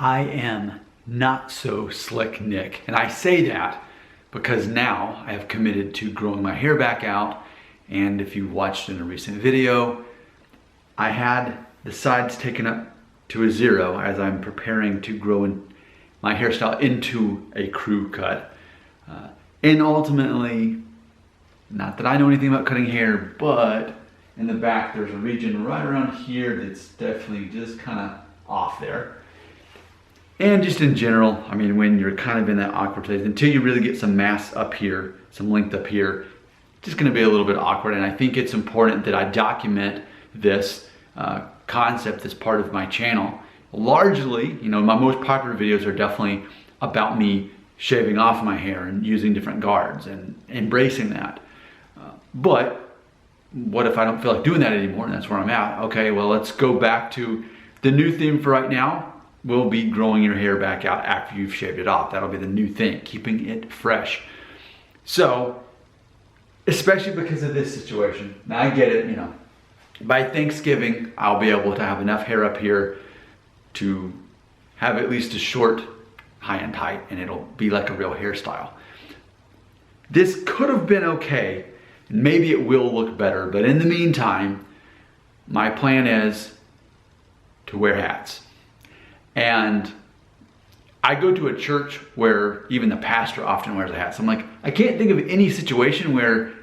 I am not so slick Nick. And I say that because now I have committed to growing my hair back out. And if you watched in a recent video, I had the sides taken up to a 0 as I'm preparing to grow my hairstyle into a crew cut. And ultimately, not that I know anything about cutting hair, but in the back there's a region right around here that's definitely just kind of off there. And just in general, I mean, when you're kind of in that awkward phase, until you really get some mass up here, some length up here, it's just gonna be a little bit awkward. And I think it's important that I document this concept as part of my channel. Largely, you know, my most popular videos are definitely about me shaving off my hair and using different guards and embracing that. But what if I don't feel like doing that anymore? And that's where I'm at. Okay, well, let's go back to the new theme for right now. Will be growing your hair back out after you've shaved it off. That'll be the new thing, keeping it fresh. So, especially because of this situation, now I get it, you know, by Thanksgiving, I'll be able to have enough hair up here to have at least a short high and tight, and it'll be like a real hairstyle. This could have been okay, and maybe it will look better, but in the meantime, my plan is to wear hats. And I go to a church where even the pastor often wears a hat. So I'm like, I can't think of any situation where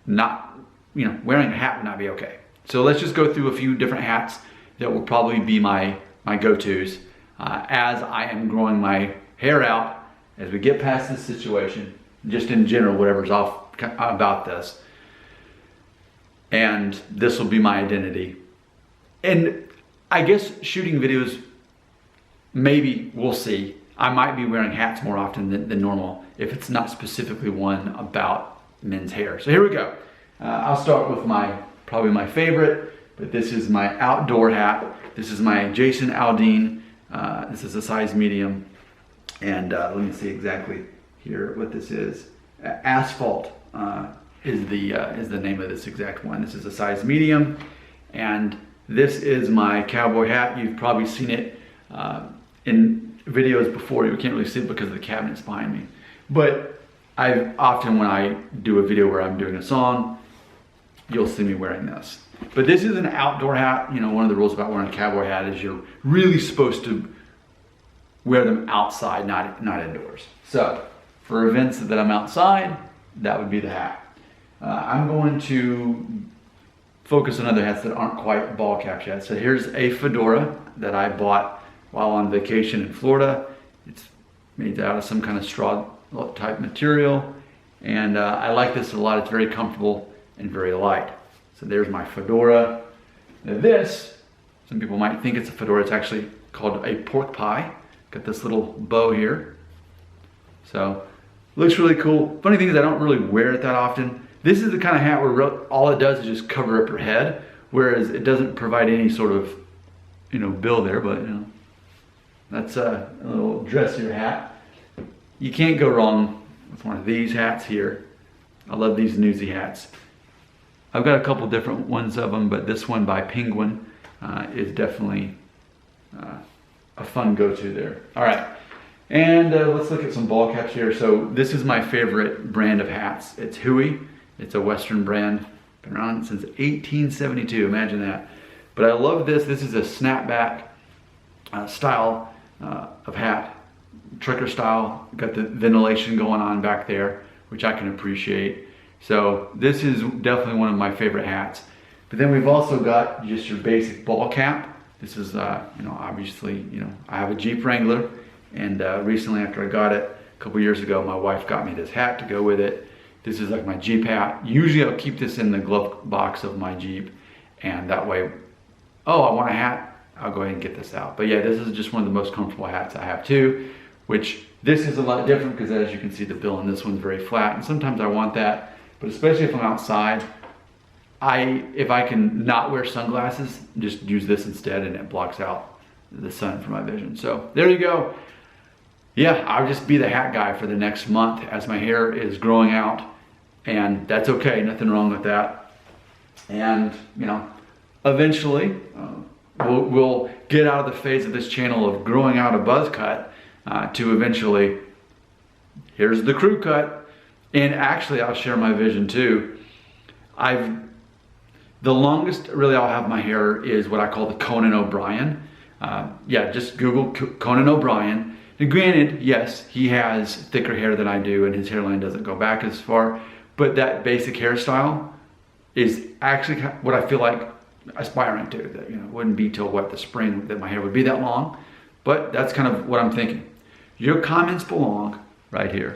not, you know, wearing a hat would not be okay. So let's just go through a few different hats that will probably be my go-tos as I am growing my hair out, as we get past this situation, just in general, whatever's off about this. And this will be my identity. And I guess shooting videos, maybe we'll see. I might be wearing hats more often than normal if it's not specifically one about men's hair. So here we go. I'll start with probably my favorite, but this is my outdoor hat. This is my Jason Aldean. This is a size medium. And let me see exactly here what this is. Asphalt is the name of this exact one. This is a size medium. And this is my cowboy hat. You've probably seen it in videos before. You can't really see it because of the cabinets behind me. But I often, when I do a video where I'm doing a song, you'll see me wearing this. But this is an outdoor hat. You know, one of the rules about wearing a cowboy hat is you're really supposed to wear them outside, not indoors. So for events that I'm outside, that would be the hat. I'm going to focus on other hats that aren't quite ball caps yet. So here's a fedora that I bought while on vacation in Florida. It's made out of some kind of straw type material. And I like this a lot. It's very comfortable and very light. So there's my fedora. Now this, some people might think it's a fedora. It's actually called a pork pie. Got this little bow here. So looks really cool. Funny thing is I don't really wear it that often. This is the kind of hat where all it does is just cover up your head, whereas it doesn't provide any sort of, you know, bill there, but you know, that's a little dressier hat. You can't go wrong with one of these hats here. I love these Newsy hats. I've got a couple different ones of them, but this one by Penguin is definitely a fun go-to there. All right, and let's look at some ball caps here. So this is my favorite brand of hats. It's Huey. It's a Western brand. Been around since 1872, imagine that. But I love this. This is a snapback style of hat, trucker style. Got the ventilation going on back there, which I can appreciate. So this is definitely one of my favorite hats. But then we've also got just your basic ball cap. This is, you know, obviously, you know, I have a Jeep Wrangler, and recently after I got it, a couple years ago, my wife got me this hat to go with it. This is like my Jeep hat. Usually I'll keep this in the glove box of my Jeep, and that way, oh, I want a hat, I'll go ahead and get this out. But yeah, this is just one of the most comfortable hats I have too, which this is a lot different because as you can see, the bill in this one's very flat, and sometimes I want that, but especially if I'm outside, if I can not wear sunglasses, just use this instead, and it blocks out the sun from my vision. So there you go. Yeah, I'll just be the hat guy for the next month as my hair is growing out, and that's okay, nothing wrong with that. And you know, eventually, we'll get out of the phase of this channel of growing out a buzz cut to eventually, here's the crew cut. And actually, I'll share my vision too. The longest really I'll have my hair is what I call the Conan O'Brien. Yeah, just Google Conan O'Brien. And granted, yes, he has thicker hair than I do and his hairline doesn't go back as far, but that basic hairstyle is actually what I feel like aspiring to. That, you know, it wouldn't be till what, the spring that my hair would be that long, but that's kind of what I'm thinking. Your comments belong right here.